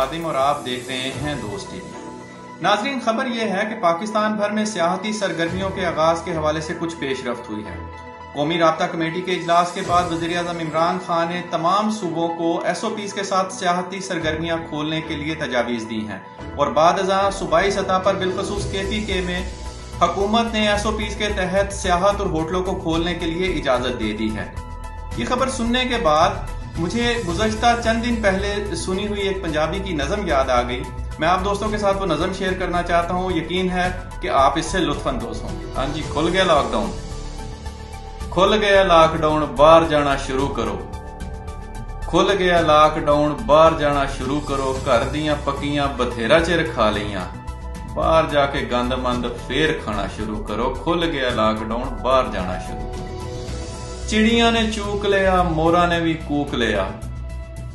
खादिम और आप देख रहे हैं दोस्त टीवी। नाजरीन, खबर यह है कि पाकिस्तान भर में सियाहती सरगर्मियों के आगाज के हवाले से कुछ पेशरफ्त हुई है। कौमी राब्ता कमेटी के इजलास के बाद वज़ीर-ए-आज़म इमरान खान ने तमाम सूबों को SOPs के साथ सियाहती सरगर्मियां खोलने के लिए तजावीज़ दी हैं और बाद-अज़ां सूबाई सतह पर बिलखसूस KPK में हुकूमत ने SOPs के तहत सियाहत और होटलों को खोलने के लिए इजाजत दे दी है। ये खबर सुनने के बाद मुझे गुज़श्ता चंद दिन पहले सुनी हुई एक पंजाबी की नज़म याद आ गई। मैं आप दोस्तों के साथ वो नज़म शेयर करना चाहता हूँ। यकीन है कि आप इससे लुत्फानंदोज हों। हाँ जी, खुल गया लॉकडाउन, खुल गया लॉकडाउन, बाहर जाना शुरू करो। खुल गया लॉकडाउन, बाहर जाना शुरू करो। घर दियां पक्कियां बथेरा चिर खा लियां, बाहर जाके गंद मंद फेर खाना शुरू करो। खुल गया लॉकडाउन, बाहर जाना शुरू करो। चिड़िया ने चूक लिया, मोरा ने भी कूक लिया।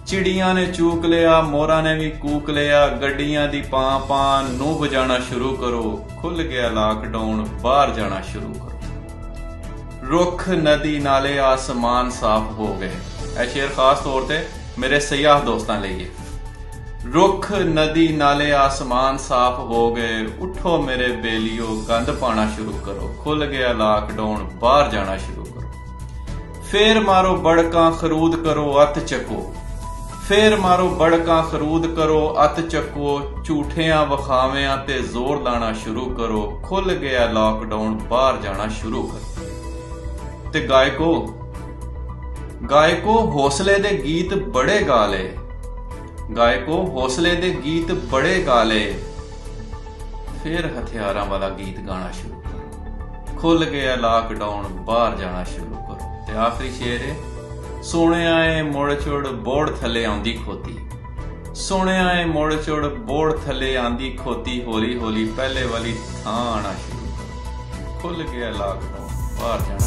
चिड़िया ने चूक लिया, मोरा ने भी कूक लिया। गड्डियां दी पां पां नू बजाना शुरू करो। खुल गया लॉकडाउन, बाहर जाना शुरू करो। रुख नदी नाले आसमान साफ हो गए। यह शेर खास तौर पे मेरे सयाह दोस्तां लिए। रुख नदी नाले आसमान साफ हो गए। उठो मेरे बेलियो, गंद पाना शुरू करो। खुल गया लॉकडाउन, बाहर जाना शुरू करो। फेर मारो बड़का खरूद करो, अत चको। फेर मारो बड़का खरूद करो, अत चको। झूठियां वखावियां ते जोर लाना शुरू करो। खुल गया लॉकडाउन, बाहर जाना शुरू करो। ते गायको हौसले दे गीत बड़े गा ले। गायको हौसले दे गीत बड़े गा ले। फिर हथियारां वाला गीत गाना शुरू करो। खुल गया लॉकडाउन, बाहर जाना शुरू करो। ते आखिरी शेर है, सोने आए मुड़ चुड़ बोड़ थले आंदी खोती। सोने आए मुड़ चुड़ बोड़ थले आंदी खोती। हौली हौली पहले वाली थां आना शुरू करो। खुल गया लॉकडाउन, बाहर जाना।